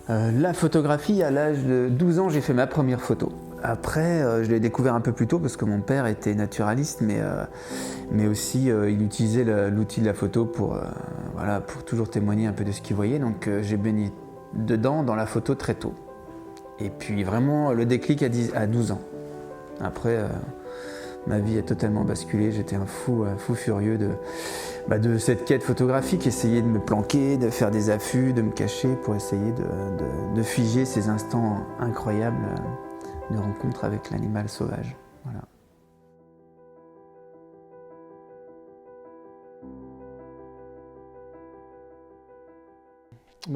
La photographie, à l'âge de 12 ans, j'ai fait ma première photo. Après, je l'ai découvert un peu plus tôt parce que mon père était naturaliste, mais aussi il utilisait l'outil de la photo voilà, pour toujours témoigner un peu de ce qu'il voyait. Donc j'ai baigné dedans, dans la photo très tôt. Et puis vraiment le déclic à 12 ans. Après, ma vie a totalement basculé. J'étais un fou furieux de cette quête photographique, essayer de me planquer, de faire des affûts, de me cacher pour essayer de figer ces instants incroyables de rencontre avec l'animal sauvage. Voilà.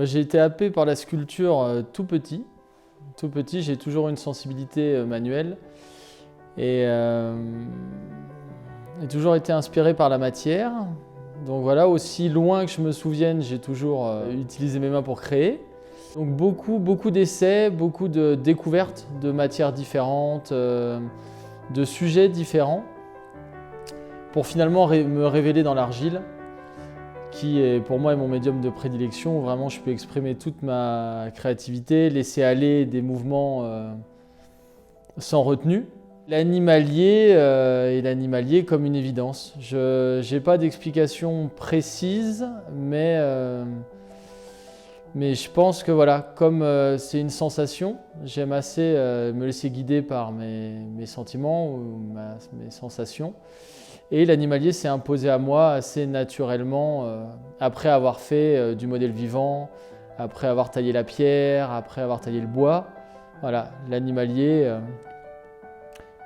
J'ai été happé par la sculpture tout petit. Tout petit, j'ai toujours une sensibilité manuelle et j'ai toujours été inspiré par la matière. Donc voilà, aussi loin que je me souvienne, j'ai toujours utilisé mes mains pour créer. Donc beaucoup d'essais, beaucoup de découvertes de matières différentes, de sujets différents, pour finalement me révéler dans l'argile, qui est pour moi est mon médium de prédilection, où vraiment je peux exprimer toute ma créativité, laisser aller des mouvements sans retenue. L'animalier et l'animalier comme une évidence. Je n'ai pas d'explication précise, mais je pense que voilà, comme c'est une sensation, j'aime assez me laisser guider par mes sentiments ou mes sensations. Et l'animalier s'est imposé à moi assez naturellement après avoir fait du modèle vivant, après avoir taillé la pierre, après avoir taillé le bois. Voilà, l'animalier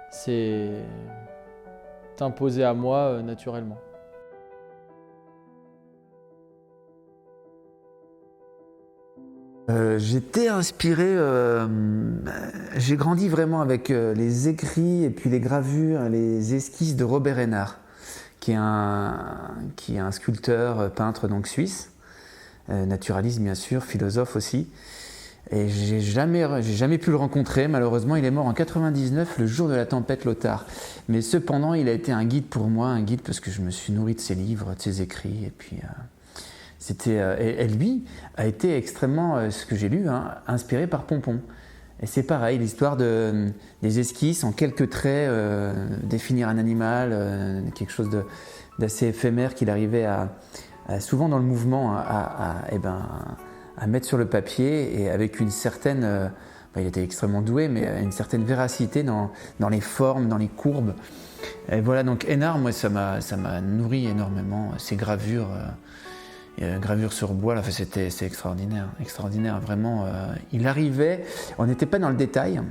s'est imposé à moi naturellement. J'étais inspiré, j'ai grandi vraiment avec les écrits et puis les gravures, les esquisses de Robert Hénard, qui est un sculpteur, peintre donc suisse, naturaliste bien sûr, philosophe aussi. Et j'ai jamais pu le rencontrer, malheureusement il est mort en 99, le jour de la tempête Lothar. Mais cependant il a été un guide pour moi, un guide parce que je me suis nourri de ses livres, de ses écrits, et puis et lui a été extrêmement, ce que j'ai lu, inspiré par Pompon. Et c'est pareil, l'histoire des esquisses en quelques traits, définir un animal, quelque chose d'assez éphémère qu'il arrivait souvent dans le mouvement, à mettre sur le papier, et avec une certaine, il était extrêmement doué, mais une certaine véracité dans les formes, dans les courbes. Et voilà, donc Hénard, moi ça m'a nourri énormément, ces gravures. Gravure sur bois, là, c'est extraordinaire, vraiment. Il arrivait, on n'était pas dans le détail,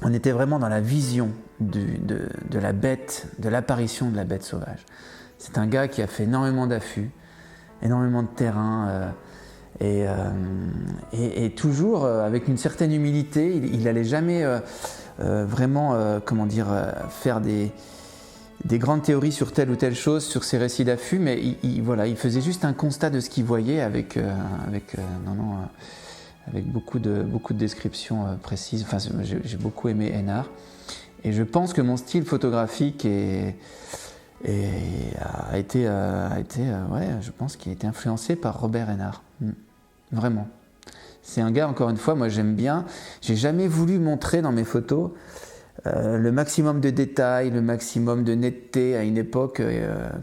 on était vraiment dans la vision de la bête, de l'apparition de la bête sauvage. C'est un gars qui a fait énormément d'affûts, énormément de terrain, et toujours avec une certaine humilité. Il n'allait jamais vraiment, faire des grandes théories sur telle ou telle chose, sur ses récits d'affûts, mais il faisait juste un constat de ce qu'il voyait avec beaucoup de descriptions précises. Enfin, j'ai beaucoup aimé Hénard, et je pense que mon style photographique a été, je pense qu'il a été influencé par Robert Hénard, vraiment. C'est un gars, encore une fois, moi j'aime bien. J'ai jamais voulu montrer dans mes photos le maximum de détails, le maximum de netteté. À une époque,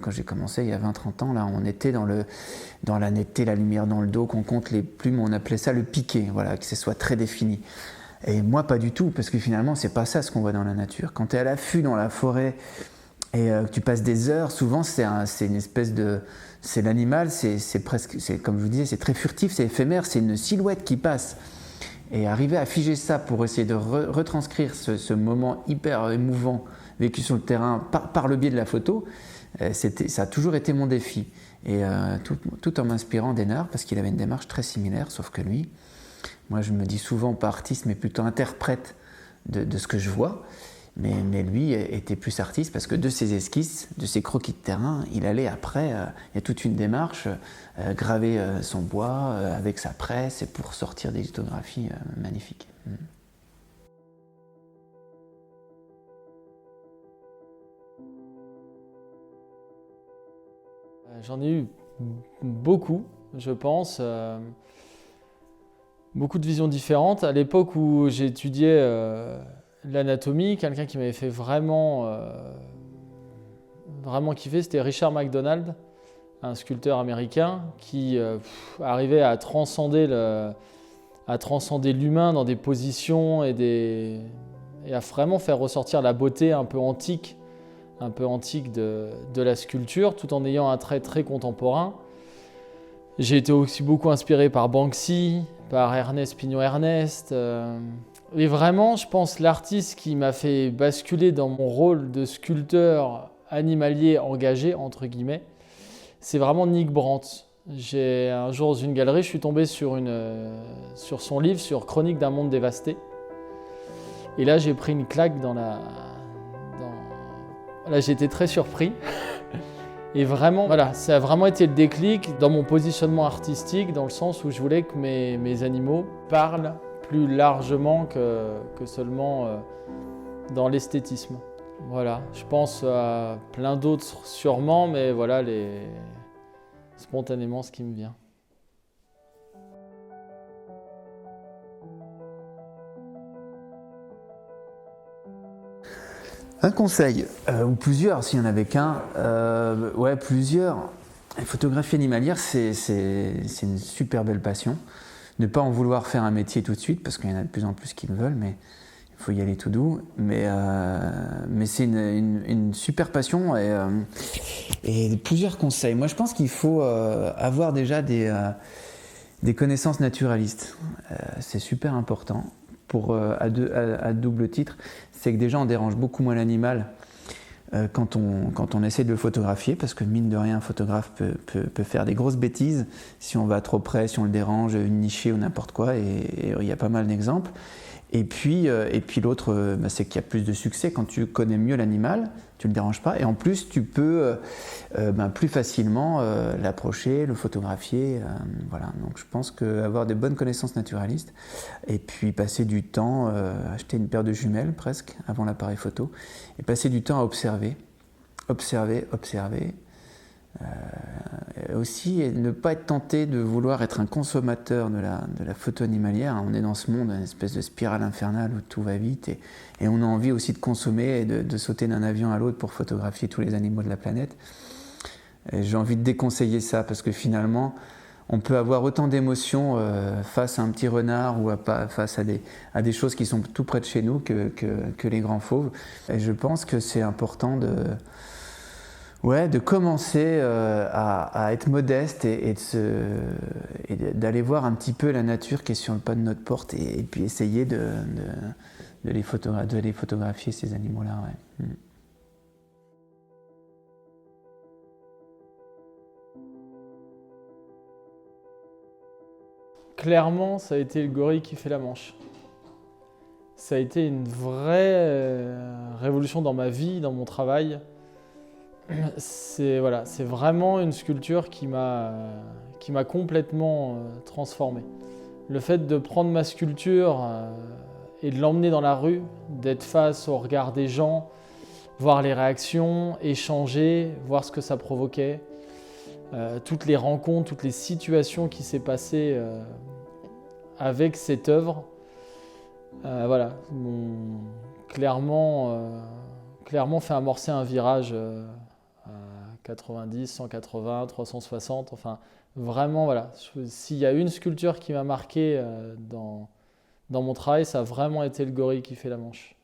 quand j'ai commencé il y a 20-30 ans, là, on était dans la netteté, la lumière dans le dos, qu'on compte les plumes, on appelait ça le piqué, voilà, que ce soit très défini. Et moi, pas du tout, parce que finalement, c'est pas ça ce qu'on voit dans la nature. Quand tu es à l'affût dans la forêt et que tu passes des heures, souvent c'est une espèce de... C'est l'animal, c'est presque, comme je vous disais, c'est très furtif, c'est éphémère, c'est une silhouette qui passe. Et arriver à figer ça pour essayer de retranscrire ce moment hyper émouvant vécu sur le terrain par le biais de la photo, ça a toujours été mon défi. Et tout en m'inspirant d'Hénard, parce qu'il avait une démarche très similaire, sauf que lui, moi je me dis souvent pas artiste, mais plutôt interprète de ce que je vois. Mais lui était plus artiste parce que de ses esquisses, de ses croquis de terrain, il allait après, il y a toute une démarche, graver son bois avec sa presse et pour sortir des lithographies magnifiques. J'en ai eu beaucoup, je pense. Beaucoup de visions différentes. À l'époque où j'ai étudié l'anatomie, quelqu'un qui m'avait fait vraiment kiffer, c'était Richard McDonald, un sculpteur américain qui arrivait à transcender l'humain dans des positions et à vraiment faire ressortir la beauté un peu antique de la sculpture, tout en ayant un trait très contemporain. J'ai été aussi beaucoup inspiré par Banksy, par Ernest Pignon-Ernest. Et vraiment, je pense, l'artiste qui m'a fait basculer dans mon rôle de sculpteur animalier engagé, entre guillemets, c'est vraiment Nick Brandt. Un jour, dans une galerie, je suis tombé sur son livre, sur Chronique d'un monde dévasté. Et là, j'ai pris une claque Là, j'ai été très surpris. Et vraiment, voilà, ça a vraiment été le déclic dans mon positionnement artistique, dans le sens où je voulais que mes animaux parlent plus largement que seulement dans l'esthétisme. Voilà, je pense à plein d'autres sûrement, mais voilà spontanément ce qui me vient. Un conseil, ou plusieurs, s'il n'y en avait qu'un, ouais, plusieurs. La photographie animalière, c'est une super belle passion. Ne pas en vouloir faire un métier tout de suite, parce qu'il y en a de plus en plus qui le veulent, mais il faut y aller tout doux. Mais c'est une super passion et plusieurs conseils. Moi, je pense qu'il faut avoir déjà des connaissances naturalistes. C'est super important. À double titre, c'est que déjà on dérange beaucoup moins l'animal quand on essaie de le photographier, parce que mine de rien, un photographe peut faire des grosses bêtises si on va trop près, si on le dérange, nicher ou n'importe quoi, et il y a pas mal d'exemples. Et puis l'autre, c'est qu'il y a plus de succès quand tu connais mieux l'animal, tu ne le déranges pas, et en plus tu peux plus facilement l'approcher, le photographier. Voilà. Donc je pense qu'avoir de bonnes connaissances naturalistes, et puis passer du temps, acheter une paire de jumelles presque avant l'appareil photo, et passer du temps à observer. Aussi, et ne pas être tenté de vouloir être un consommateur de la photo animalière. On est dans ce monde, une espèce de spirale infernale où tout va vite, et on a envie aussi de consommer et de sauter d'un avion à l'autre pour photographier tous les animaux de la planète. Et j'ai envie de déconseiller ça, parce que finalement, on peut avoir autant d'émotions face à un petit renard ou face à des choses qui sont tout près de chez nous que les grands fauves. Et je pense que c'est important de commencer à être modeste et d'aller voir un petit peu la nature qui est sur le pas de notre porte, et puis essayer de les photographier, ces animaux-là. Ouais. Clairement, ça a été le gorille qui fait la manche. Ça a été une vraie révolution dans ma vie, dans mon travail. C'est vraiment une sculpture qui m'a complètement transformé. Le fait de prendre ma sculpture et de l'emmener dans la rue, d'être face au regard des gens, voir les réactions, échanger, voir ce que ça provoquait, toutes les rencontres, toutes les situations qui s'est passées avec cette œuvre, clairement fait amorcer un virage à 90, 180, 360, enfin vraiment voilà. S'il y a une sculpture qui m'a marqué dans mon travail, ça a vraiment été le gorille qui fait la manche.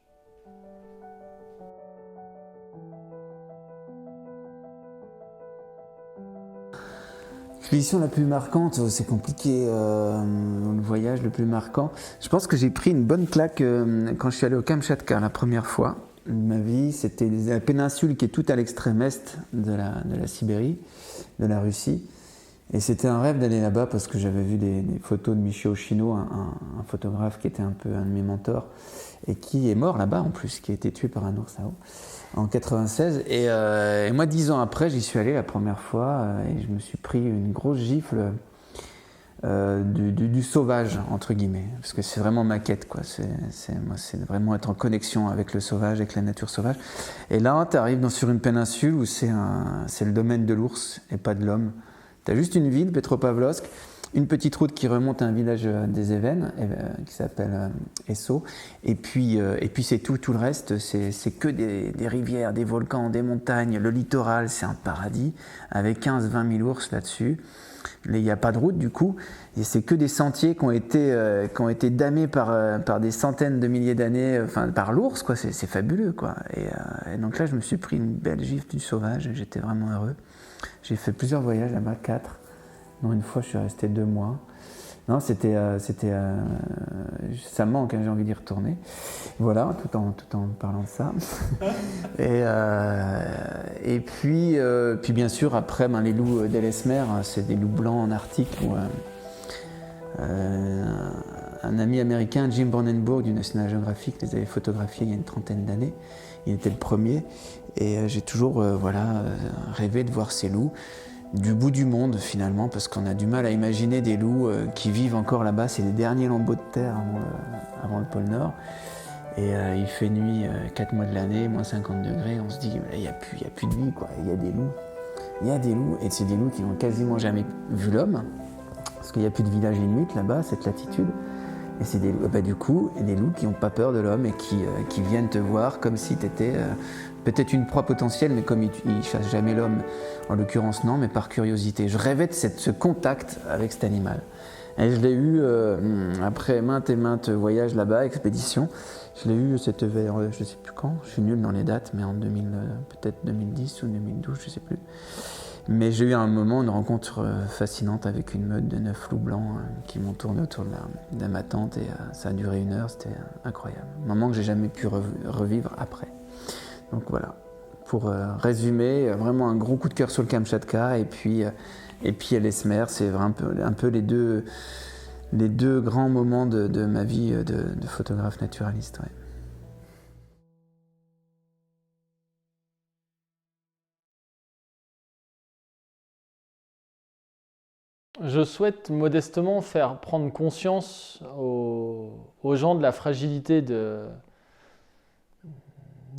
L'expédition la plus marquante, c'est compliqué, le voyage le plus marquant. Je pense que j'ai pris une bonne claque quand je suis allé au Kamchatka la première fois de ma vie. C'était la péninsule qui est tout à l'extrême est de la Sibérie, de la Russie. Et c'était un rêve d'aller là-bas, parce que j'avais vu des photos de Michio Oshino, un photographe qui était un peu un de mes mentors, et qui est mort là-bas en plus, qui a été tué par un ours à eau en 96. Et moi, 10 ans après, j'y suis allé la première fois, et je me suis pris une grosse gifle du sauvage, entre guillemets, parce que c'est vraiment ma quête, quoi. Moi, c'est vraiment être en connexion avec le sauvage, avec la nature sauvage. Et là, tu arrives sur une péninsule où c'est le domaine de l'ours et pas de l'homme. Tu as juste une ville, Petropavlovsk, une petite route qui remonte à un village des Évènes qui s'appelle Esso. Et puis c'est tout le reste, c'est que des rivières, des volcans, des montagnes. Le littoral, c'est un paradis avec 15-20 000 ours là-dessus. Il n'y a pas de route du coup, et c'est que des sentiers qui ont été damés par des centaines de milliers d'années, par l'ours, quoi. C'est fabuleux, quoi. Et donc là, je me suis pris une belle gifle du sauvage, j'étais vraiment heureux. J'ai fait plusieurs voyages là-bas, 4. Non, une fois, je suis resté 2 mois. Non, ça me manque, hein, j'ai envie d'y retourner. Voilà, tout en parlant de ça. Et puis bien sûr, après, les loups d'Ellesmere, c'est des loups blancs en Arctique. Où, un ami américain, Jim Brandenburg, du National Geographic, les avait photographiés il y a une trentaine d'années. Il était le premier. Et j'ai toujours rêvé de voir ces loups. Du bout du monde finalement, parce qu'on a du mal à imaginer des loups qui vivent encore là-bas. C'est les derniers lambeaux de terre avant le pôle Nord. Et il fait nuit 4 mois de l'année, moins 50 degrés. On se dit, il n'y a plus de vie, quoi. Il y a des loups. Il y a des loups, et c'est des loups qui n'ont quasiment jamais vu l'homme, parce qu'il n'y a plus de village inuit là-bas, à cette latitude. Et c'est des loups qui n'ont pas peur de l'homme et qui viennent te voir comme si tu étais peut-être une proie potentielle, mais comme ils ne chassent jamais l'homme, en l'occurrence non, mais par curiosité. Je rêvais de ce contact avec cet animal. Et je l'ai eu après maintes et maintes voyages là-bas, expéditions. Je l'ai eu, c'était vers, je ne sais plus quand, je suis nul dans les dates, mais en peut-être 2010 ou 2012, je ne sais plus. Mais j'ai eu à un moment une rencontre fascinante avec une meute de 9 loups blancs qui m'ont tourné autour de ma tente, et ça a duré 1 heure, c'était incroyable. Un moment que j'ai jamais pu revivre après. Donc voilà, pour résumer, vraiment un gros coup de cœur sur le Kamchatka, et puis Ellesmere, c'est un peu les deux grands moments de ma vie de photographe naturaliste. Ouais. Je souhaite modestement faire prendre conscience aux gens de la fragilité de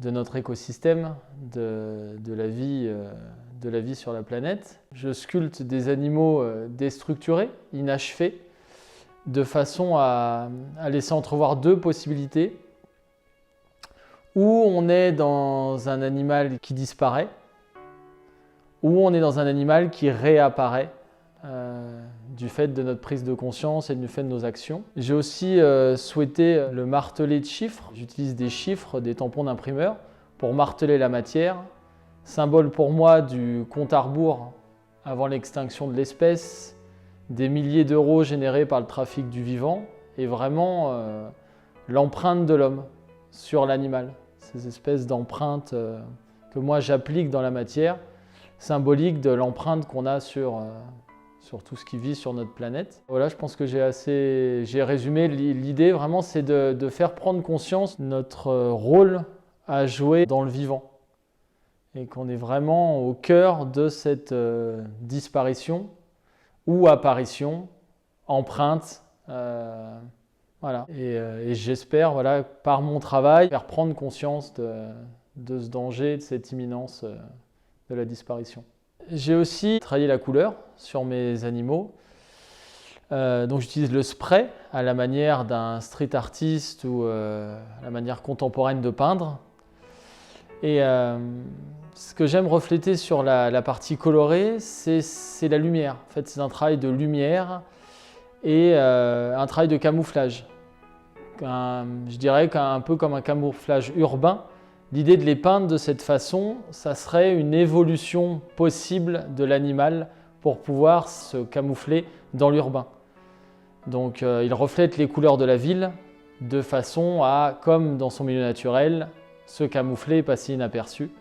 notre écosystème, de la vie sur la planète. Je sculpte des animaux déstructurés, inachevés, de façon à laisser entrevoir 2 possibilités. Ou on est dans un animal qui disparaît, ou on est dans un animal qui réapparaît du fait de notre prise de conscience et du fait de nos actions. J'ai aussi souhaité le marteler de chiffres. J'utilise des chiffres, des tampons d'imprimeur pour marteler la matière, symbole pour moi du compte à rebours avant l'extinction de l'espèce, des milliers d'euros générés par le trafic du vivant, et vraiment l'empreinte de l'homme sur l'animal. Ces espèces d'empreintes que moi j'applique dans la matière, symboliques de l'empreinte qu'on a sur tout ce qui vit sur notre planète. Voilà, je pense que j'ai résumé l'idée. Vraiment, c'est de faire prendre conscience de notre rôle à jouer dans le vivant. Et qu'on est vraiment au cœur de cette disparition ou apparition, empreinte. Voilà. Et j'espère, voilà, par mon travail, faire prendre conscience de ce danger, de cette imminence de la disparition. J'ai aussi travaillé la couleur sur mes animaux. Donc j'utilise le spray à la manière d'un street artiste ou à la manière contemporaine de peindre. Et ce que j'aime refléter sur la partie colorée, c'est la lumière. En fait, c'est un travail de lumière et un travail de camouflage. Je dirais qu'un peu comme un camouflage urbain. L'idée de les peindre de cette façon, ça serait une évolution possible de l'animal pour pouvoir se camoufler dans l'urbain. Donc il reflète les couleurs de la ville de façon à, comme dans son milieu naturel, se camoufler et passer inaperçu.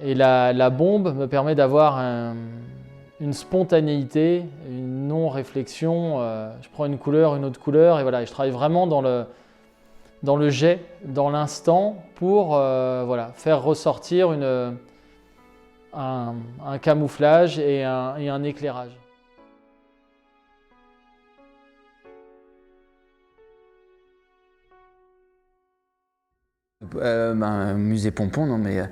Et la bombe me permet d'avoir une spontanéité, une non-réflexion. Je prends une couleur, une autre couleur, et voilà, je travaille vraiment dans le jet, dans l'instant, pour voilà, faire ressortir un camouflage et un éclairage. Musée Pompon, non mais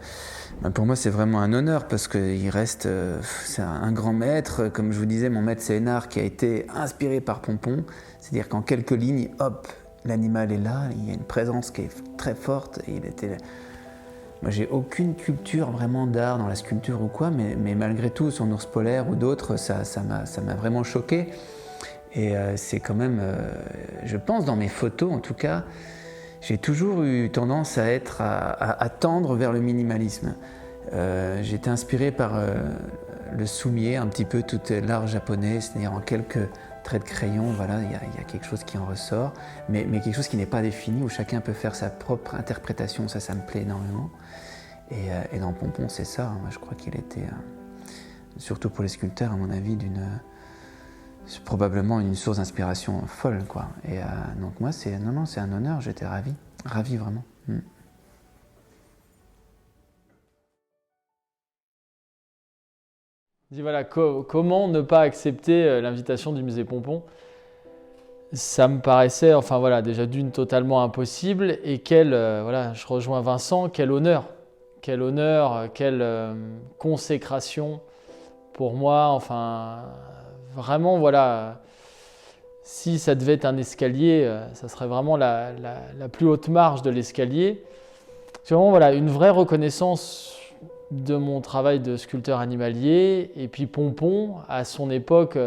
pour moi c'est vraiment un honneur parce qu'il reste, c'est un grand maître. Comme je vous disais, mon maître c'est Hénard qui a été inspiré par Pompon. C'est-à-dire qu'en quelques lignes, hop, l'animal est là, il y a une présence qui est très forte. Et moi j'ai aucune culture vraiment d'art dans la sculpture ou quoi, mais malgré tout, son ours polaire ou d'autres, ça m'a vraiment choqué. Et c'est quand même, je pense dans mes photos en tout cas, j'ai toujours eu tendance à tendre vers le minimalisme. J'ai été inspiré par le soumier, un petit peu tout l'art japonais, c'est-à-dire en quelques traits de crayon, voilà, il y a quelque chose qui en ressort, mais quelque chose qui n'est pas défini, où chacun peut faire sa propre interprétation, ça me plaît énormément. Et dans Pompon, c'est ça, moi je crois qu'il était, surtout pour les sculpteurs, à mon avis, c'est probablement une source d'inspiration folle, quoi. Et donc moi, c'est un honneur, j'étais ravi vraiment. Dis voilà, comment ne pas accepter l'invitation du musée Pompon? Ça me paraissait, enfin voilà, déjà d'une totalement impossible, et voilà, je rejoins Vincent, quel honneur, quelle consécration pour moi, enfin vraiment voilà. Si ça devait être un escalier, ça serait vraiment la plus haute marche de l'escalier. C'est vraiment voilà, une vraie reconnaissance de mon travail de sculpteur animalier. Et puis Pompon, à son époque,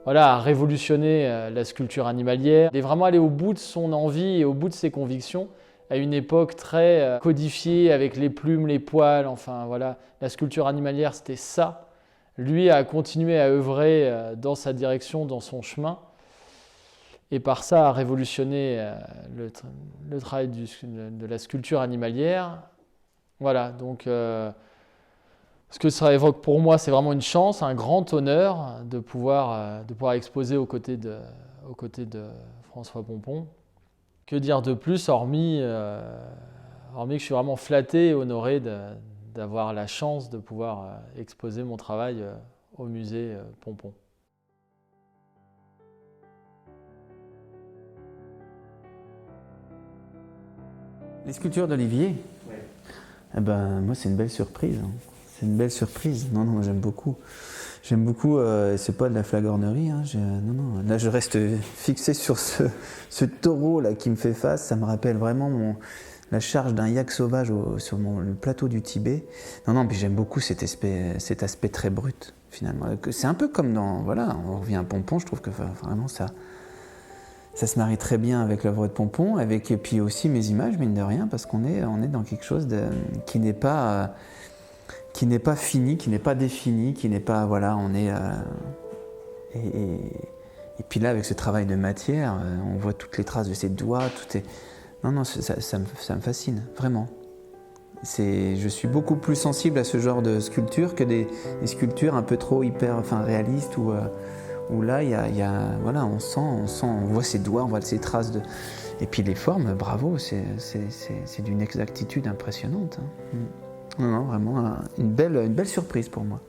voilà, a révolutionné la sculpture animalière. Il est vraiment allé au bout de son envie et au bout de ses convictions, à une époque très codifiée avec les plumes, les poils, enfin voilà, la sculpture animalière c'était ça. Lui a continué à œuvrer dans sa direction, dans son chemin, et par ça a révolutionné le travail de la sculpture animalière. Voilà, donc ce que ça évoque pour moi, c'est vraiment une chance, un grand honneur de pouvoir exposer aux côtés de François Pompon. Que dire de plus, hormis que je suis vraiment flatté et honoré d'avoir la chance de pouvoir exposer mon travail au musée Pompon. Les sculptures d'Olivier, eh ben, moi c'est une belle surprise. C'est une belle surprise. Non, j'aime beaucoup. C'est pas de la flagornerie. Non. Là, je reste fixé sur ce taureau là qui me fait face. Ça me rappelle vraiment la charge d'un yak sauvage sur le plateau du Tibet. Non, puis j'aime beaucoup cet aspect très brut, finalement. C'est un peu comme voilà, on revient à Pompon, je trouve que vraiment ça se marie très bien avec l'œuvre de Pompon, et puis aussi mes images, mine de rien, parce qu'on est dans quelque chose qui n'est pas fini, qui n'est pas défini, qui n'est pas, voilà, on est... et puis là, avec ce travail de matière, on voit toutes les traces de ses doigts, tout est... Non, ça me fascine, vraiment. Je suis beaucoup plus sensible à ce genre de sculpture que des sculptures un peu trop réalistes où là, voilà, on voit ses doigts, on voit ses traces de... Et puis les formes, bravo, c'est d'une exactitude impressionnante. Non, vraiment une belle surprise pour moi.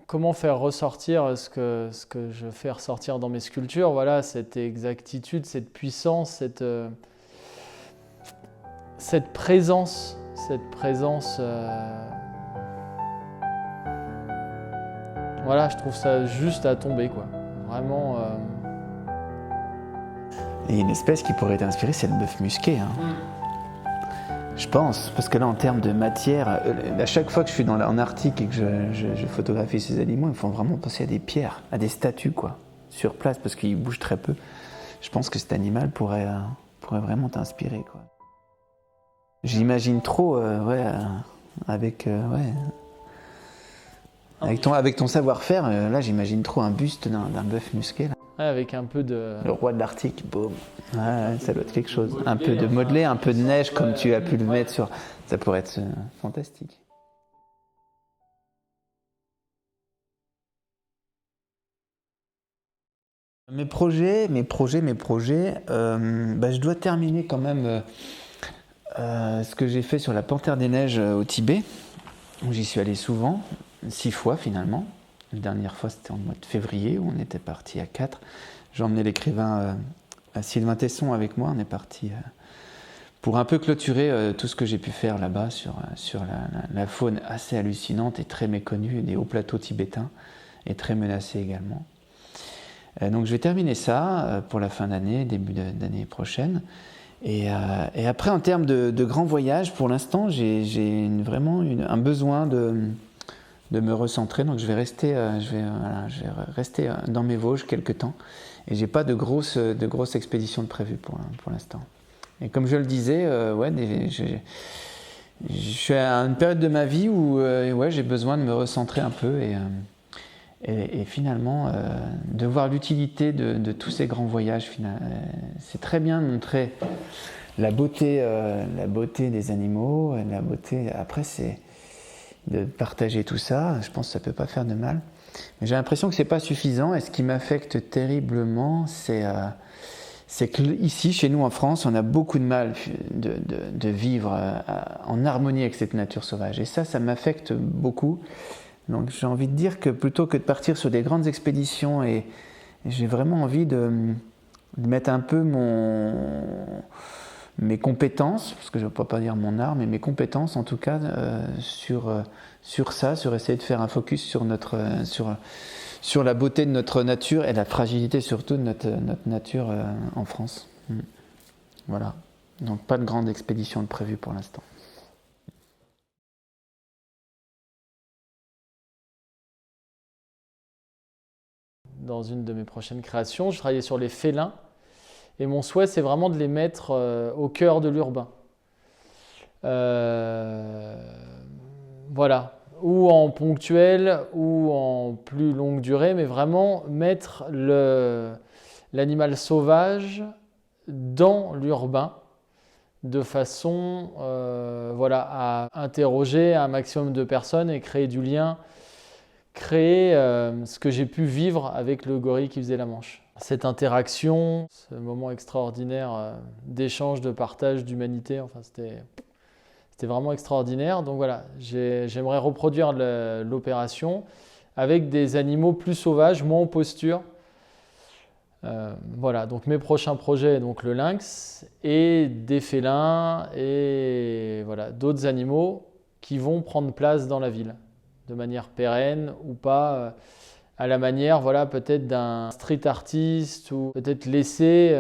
Comment faire ressortir ce que je fais ressortir dans mes sculptures? Voilà, cette exactitude, cette puissance, cette présence. Voilà, je trouve ça juste à tomber, quoi. Vraiment. Et une espèce qui pourrait t'inspirer, c'est le bœuf musqué. Je pense, parce que là, en termes de matière, à chaque fois que je suis en Arctique et que je photographie ces animaux, il faut vraiment penser à des pierres, à des statues, quoi, sur place, parce qu'ils bougent très peu. Je pense que cet animal pourrait vraiment t'inspirer, quoi. J'imagine trop, avec ton savoir-faire, là, j'imagine trop un buste d'un bœuf musqué, là. Ouais, avec un peu de... Le roi de l'Arctique, boum. Ouais, ça doit être quelque chose. Un peu de modelé, un peu de neige, comme tu as pu le mettre sur... Ça pourrait être fantastique. Mes projets, je dois terminer quand même ce que j'ai fait sur la Panthère des Neiges au Tibet, où j'y suis allé souvent, 6 fois finalement. La dernière fois, c'était en mois de février, où on était parti à 4. J'ai emmené l'écrivain Sylvain Tesson avec moi. On est parti pour un peu clôturer tout ce que j'ai pu faire là-bas sur la faune assez hallucinante et très méconnue des hauts plateaux tibétains et très menacée également. Donc je vais terminer ça pour la fin d'année, début d'année prochaine. Et après, en termes de grands voyages, pour l'instant, j'ai vraiment un besoin de me recentrer. Donc je vais rester dans mes Vosges quelques temps. Et j'ai pas de grosses expéditions de prévues pour l'instant. Et comme je le disais, je suis à une période de ma vie où j'ai besoin de me recentrer un peu et finalement de voir l'utilité de tous ces grands voyages. C'est très bien de montrer la beauté des animaux, la beauté. Après, c'est de partager tout ça. Je pense que ça peut pas faire de mal. Mais j'ai l'impression que c'est pas suffisant. Et ce qui m'affecte terriblement, c'est que ici, chez nous en France, on a beaucoup de mal de vivre en harmonie avec cette nature sauvage. Et ça m'affecte beaucoup. Donc j'ai envie de dire que plutôt que de partir sur des grandes expéditions, et j'ai vraiment envie de mettre un peu mes compétences, parce que je ne peux pas dire mon art, mais mes compétences en tout cas, sur essayer de faire un focus sur la beauté de notre nature et la fragilité surtout de notre nature en France. Voilà. Donc pas de grande expédition de prévue pour l'instant. Dans une de mes prochaines créations, je travaillais sur les félins. Et mon souhait, c'est vraiment de les mettre au cœur de l'urbain. Voilà. Ou en ponctuel, ou en plus longue durée, mais vraiment mettre l'animal sauvage dans l'urbain, de façon à interroger un maximum de personnes et créer du lien, créer ce que j'ai pu vivre avec le gorille qui faisait la manche. Cette interaction, ce moment extraordinaire d'échange, de partage, d'humanité, enfin c'était vraiment extraordinaire. Donc voilà, j'aimerais reproduire l'opération avec des animaux plus sauvages, moins en posture. Voilà, donc mes prochains projets, donc le lynx et des félins et voilà, d'autres animaux qui vont prendre place dans la ville de manière pérenne ou pas, à la manière peut-être d'un street artiste ou peut-être laisser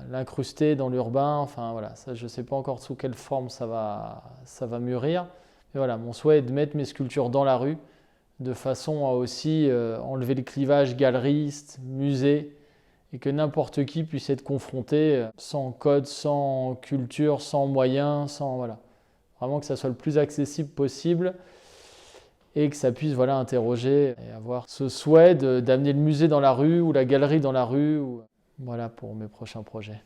l'incruster dans l'urbain. Enfin voilà, ça, je ne sais pas encore sous quelle forme ça va mûrir. Mais voilà, mon souhait est de mettre mes sculptures dans la rue de façon à aussi enlever le clivage galeriste, musée, et que n'importe qui puisse être confronté sans code, sans culture, sans moyens, voilà. Vraiment que ça soit le plus accessible possible et que ça puisse interroger et avoir ce souhait d'amener le musée dans la rue ou la galerie dans la rue. Voilà pour mes prochains projets.